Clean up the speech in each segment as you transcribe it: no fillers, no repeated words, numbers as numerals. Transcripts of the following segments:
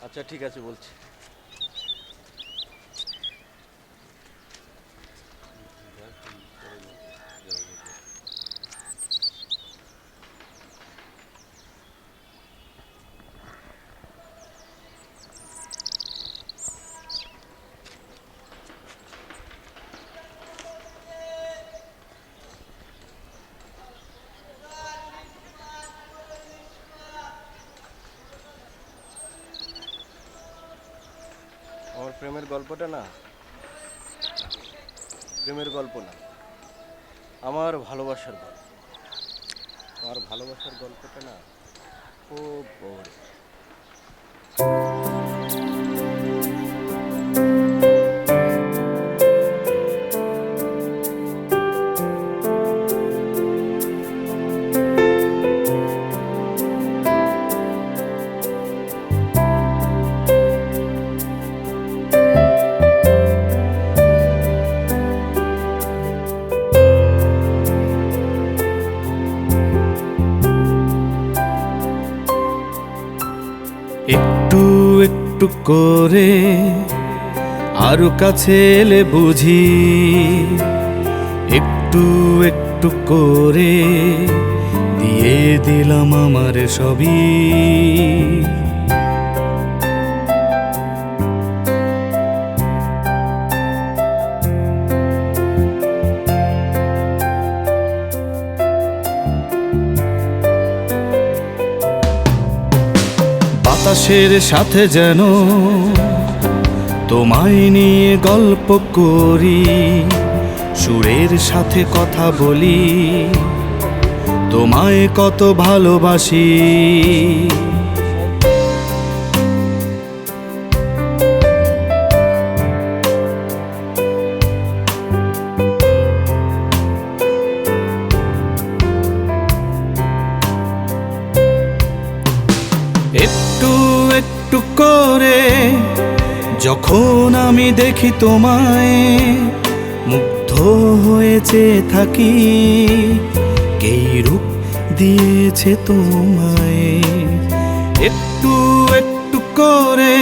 আচ্ছা ঠিক আছে বলছি। আমার প্রেমের গল্পটা না প্রেমের গল্প না, আমার ভালোবাসার গল্প। আমার ভালোবাসার গল্পটা না খুব বোরিং। একটু একটু করে আরো কাছে এলে বুঝি, একটু একটু করে দিয়ে দিলাম আমার সবই। বাতাসের সাথে যেন তোমায় নিয়ে গল্প করি, সুরের সাথে কথা বলি, তোমায় কত ভালোবাসি। একটু একটু করে যখন আমি দেখি তোমায়, মুগ্ধ হয়েছে থাকি, কে রূপ দিয়েছে তোমায়। একটু একটু করে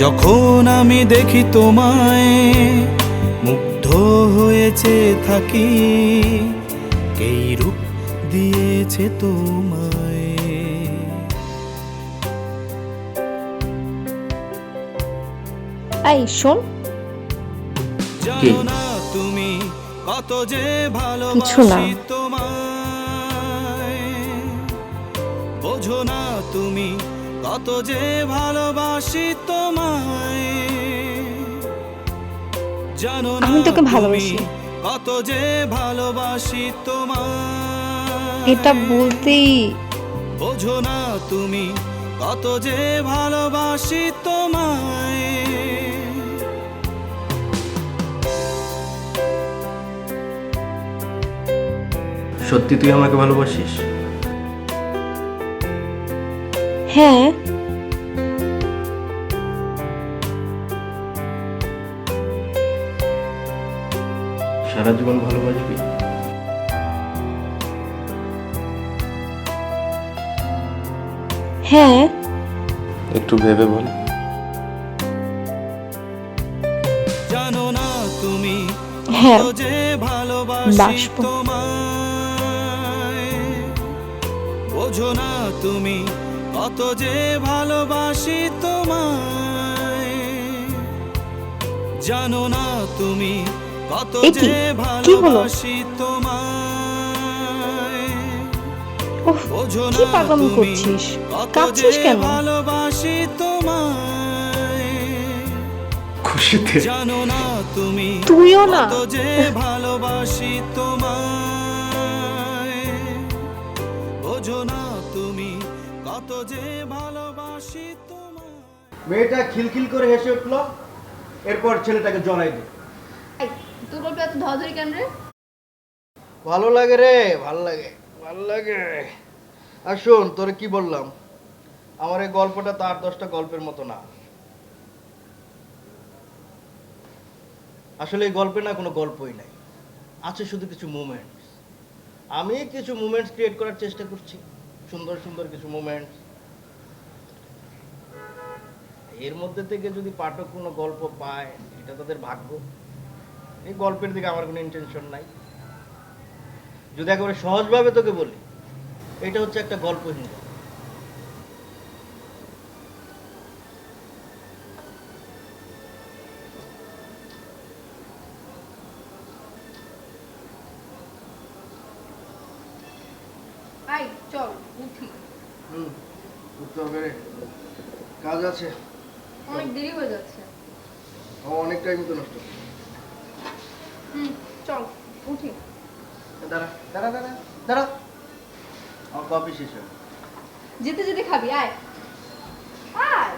যখন আমি দেখি তোমায়, মুগ্ধ হয়েছে থাকি, কে রূপ দিয়েছে তোমায়। এই শোন, জানো না তুমি কত যে কিছু না। ভালোবাসি তোমায়, বোঝো না তুমি কত যে ভালোবাসি তোমায়। জানো না আমি তোকে তুমি ভালোবাসি। কত যে ভালোবাসি তোমায়। এটা বলতেই বোঝো না তুমি কত যে ভালোবাসি তোমায়। সত্যি তুই আমাকে ভালোবাসিস? হ্যাঁ। সারা জীবন ভালোবাসবি? হ্যাঁ। একটু ভেবে বল। জানো না তুমি হ্যাঁ, কত যে ভালোবাসি বাসবো। তোমায়, বোঝো না তুমি কত যে ভালোবাসি তোমায়। জানো না তুমি কত এ কি? যে কি হলো? ভালোবাসি তোমায়। উফ, বোঝো কি না পাগলামি তুমি করছিস? কত কাঁদছিস যে কেন? ভালোবাসি তোমায়। খুশিতে জানো না তুমি তুইও না। কত যে ভালোবাসি তোমায়। বোঝো না তুমি কত যে ভালোবাসি তোমায়। মেয়েটা খিলখিল করে হেসে উঠলো, এরপর ছেলেটাকে জড়াই দিল। তোর গল্প এত ধরাধরি কেন রে? ভালো লাগে রে, ভালো লাগে, ভালো লাগে। আর শোন, তোরে কি বললাম, আমার এই গল্পটা তো 8-10টা গল্পের মতো না। আসলে এই গল্পে না কোনো গল্পই নাই, আছে শুধু কিছু মুমেন্টস। আমি কিছু মুমেন্টস ক্রিয়েট করার চেষ্টা করছি, সুন্দর সুন্দর কিছু মুমেন্টস। এর মধ্যে থেকে যদি পাঠক কোনো গল্প পায় এটা তাদের ভাগ্য। এই গল্পের দিকে আমার কোনো ইন্টেনশন নাই। যদি একেবারে সহজভাবে তোকে বলি, এটা হচ্ছে একটা গল্পহীন গল্প। আই চল উঠি, উঠতে হবে রে, কাজ আছে। অনেক দেরি হয়ে যাচ্ছে। অনেক টাইম তো নষ্ট। চল উঠি। দাঁড়া দাঁড়া দাঁড়া দাঁড়া, আমার কফি শেষ হবে। যেতে যেতে খাবি, আয় আয়।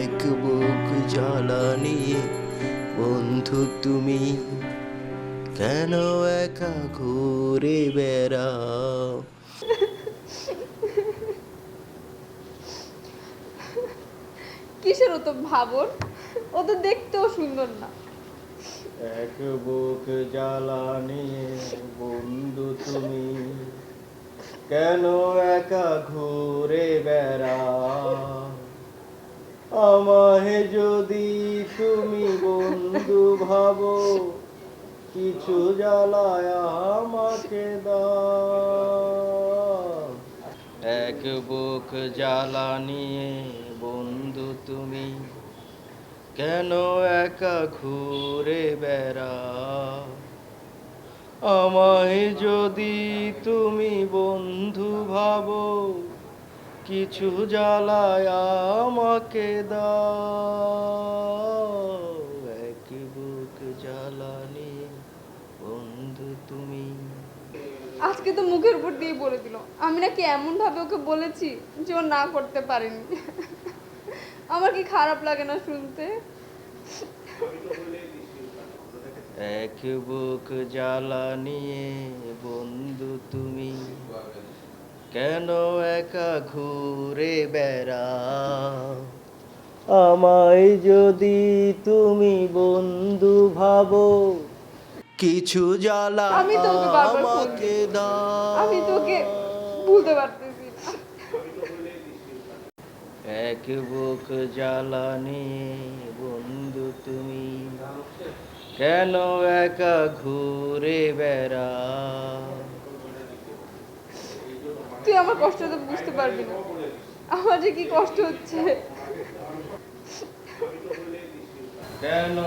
এক বুক জ্বালা নিয়ে বন্ধু তুমি কেন একা ঘুরে বেড়াও? কিসের ও তো ভাবর, ও তো দেখতেও সুন্দর না। এক বুক জ্বালা নিয়ে বন্ধু তুমি কেন একা ঘুরে বেড়াও? আমায় যদি তুমি বন্ধু ভাবো, কিছু জ্বালায় আমাকে দাও। এক বুক জ্বালা নিয়ে বন্ধু তুমি কেন একা ঘুরে বেড়াও? আমায় যদি তুমি বন্ধু ভাবো, কিছু জ্বালায় আমাকে দাও। এক বুক জ্বালা নিয়ে বন্ধু তুমি। আজকে তো মুখের উপর দিয়ে বলে দিল। আমি নাকি এমন ভাবে ওকে বলেছি যে ও না করতে পারেনি। আমার কি খারাপ লাগে না শুনতে? এক বুক জ্বালা নিয়ে বন্ধু তুমি কেন একা ঘুরে বেড়াও? আমায় যদি তুমি বন্ধু ভাবো, কিছু জ্বালা আমি তোকে বারবার ফোন আমাকে দিই। দাও। আমি তোকে ভুলতে পারতেছি না। এক বুক জ্বালা নিয়ে বন্ধু তুমি কেন একা ঘুরে বেড়াও? তুই আমার কষ্ট তো বুঝতে পারবি না, আমার যে কি কষ্ট হচ্ছে। কেন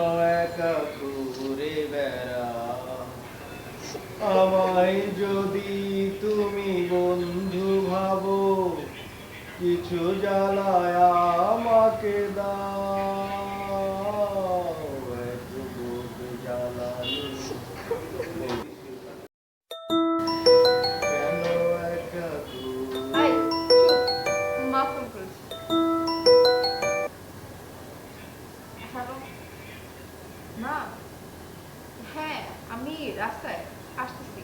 একা ঘুরে বেড়াও? আমায় যদি তুমি বন্ধু ভাবো, কিছু জ্বালায় আমাকে দাও। এক বুক জ্বালা নিয়ে কেন একা আয় চুপ, মা ফোন করেছে। হ্যালো মা, হ্যাঁ আমি রাস্তায় আসতেছি।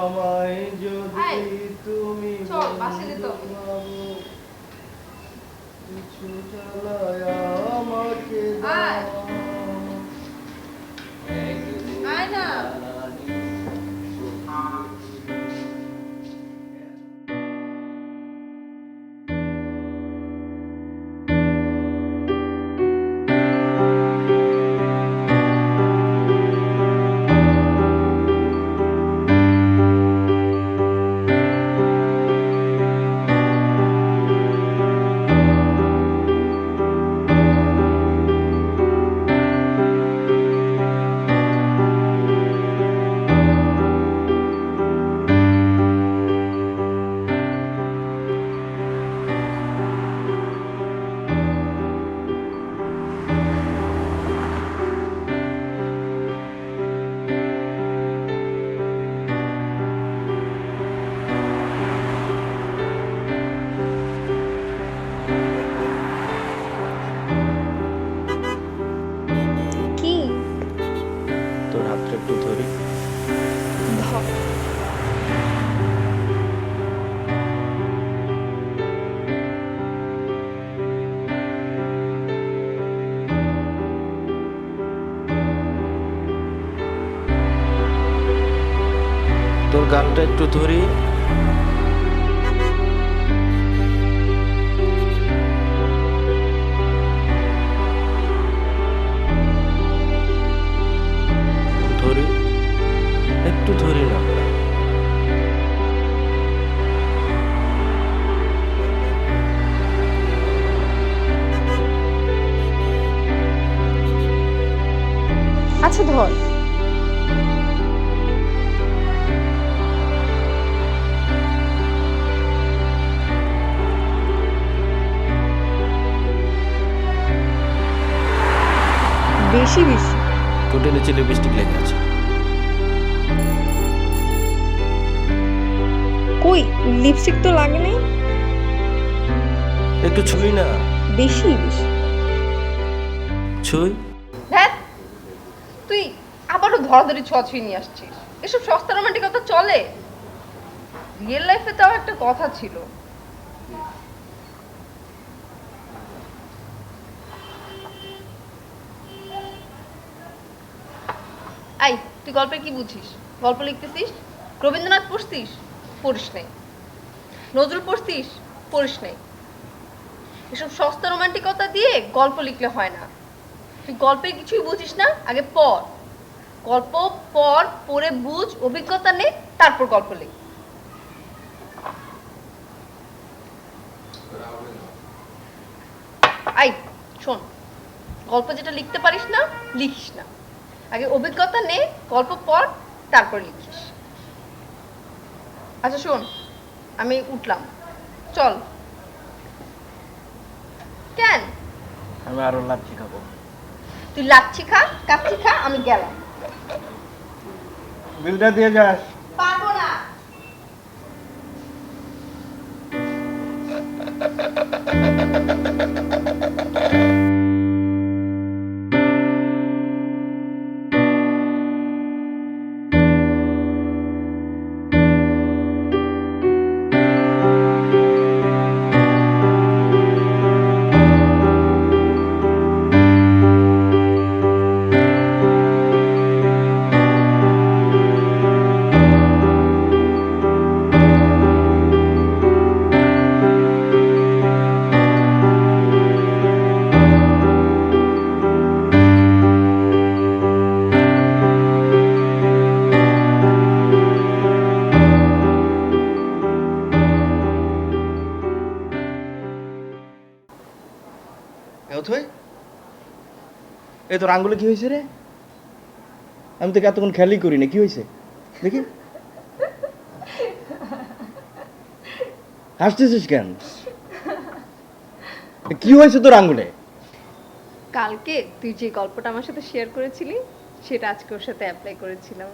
আমায় যদি আয়, তুমি চল, বাসে যেতে বন্ধু হবে। ভাবো, কিছু জ্বালায় আমাকে আয়। দাও। এক বুক আয় না। জ্বালা নিয়ে ধরি। ধর। তোর গালটা একটু ধরি। ধরি, একটু ধরি না। আচ্ছা ধর। বেশি বেশি। ঠোঁটের নিচে লিপস্টিক লেগে আছে। কই লিপস্টিক তো লাগে নাই। একটু ছুঁই না। বেশি বেশি। ছুঁই। ধ্যাত, তুই আবারও ধরাধরি ছোঁয়াছুঁই নিয়ে আসছিস। এসব সস্তা রোমান্টিকতা চলে? রিয়েল লাইফে তাও একটা কথা ছিল। আই, তুই গল্পে কি বুঝিস? গল্প লিখতেছিস? রবীন্দ্রনাথ পড়ছিস? পড়িস নাই। নজরুল পড়ছিস? পড়িস নাই। এসব সস্তা রোমান্টিকতা দিয়ে গল্প লিখলে হয় না। তুই গল্পের কিছুই বুঝিস না, আগে পড়। গল্প পড়, পড়ে বুঝ, অভিজ্ঞতা নে, তারপর গল্প লিখ। আই শোন, গল্প যেটা লিখতে পারিস না লিখিস না। আগে অভিজ্ঞতা নে, গল্প পড়, তারপর লিখিস। আচ্ছা শোন, আমি উঠলাম, চল। কেন? আমি আরো লাচ্ছি খাবো। তুই লাচ্ছি খা, কাচ্ছি খা, আমি গেলাম। বিলটা দিয়ে যাস। পারবো না। অথই, এই তোর আঙ্গুলে কি হয়েছে রে? আমি তোকে এতক্ষণ খেয়ালই করি না, কি হয়েছে দেখি। হাসতেছিস কেন? কি হয়েছে তোর আঙ্গুলে? কালকে তুই যে গল্পটা আমার সাথে শেয়ার করেছিলি সেটা আজকে ওর সাথে অ্যাপ্লাই করেছিলাম।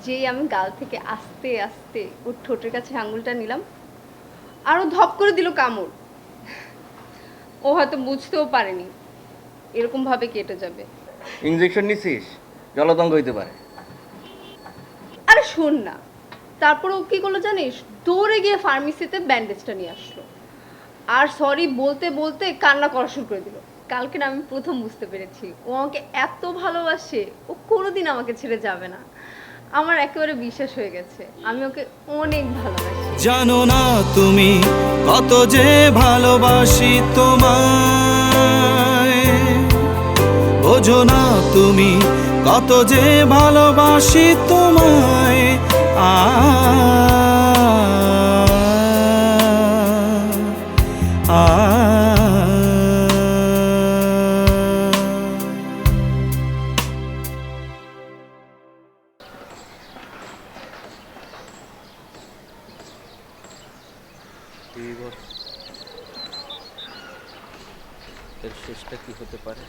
যেই আমি গাল থেকে আস্তে আস্তে ওর ঠোঁটের কাছে আঙুলটা নিলাম, আরও ধপ করে দিল কামড়। ও হয়তো বুঝতেও পারেনি এরকম ভাবে কেটে যাবে। ইনজেকশন নিছিস? জলতঙ্ক হইতে পারে। আরে শোন না, তারপর ও কি করলো জানিস? দৌড়ে গিয়ে ফার্মেসিতে ব্যান্ডেজটা নিয়ে আসলো, আর সরি বলতে বলতে কান্না করা শুরু করে দিল। কালকে না আমি প্রথম বুঝতে পেরেছি ও আমাকে এত ভালোবাসে, ও কোনোদিন আমাকে ছেড়ে যাবে না। আমার একেবারে বিশ্বাস হয়ে গেছে, আমি ওকে অনেক ভালোবাসি। জানো না তুমি কত যে ভালোবাসি তোমায়, বোঝো না তুমি কত যে ভালোবাসি তোমায়। আ আ এর শেষটা কি হতে পারে?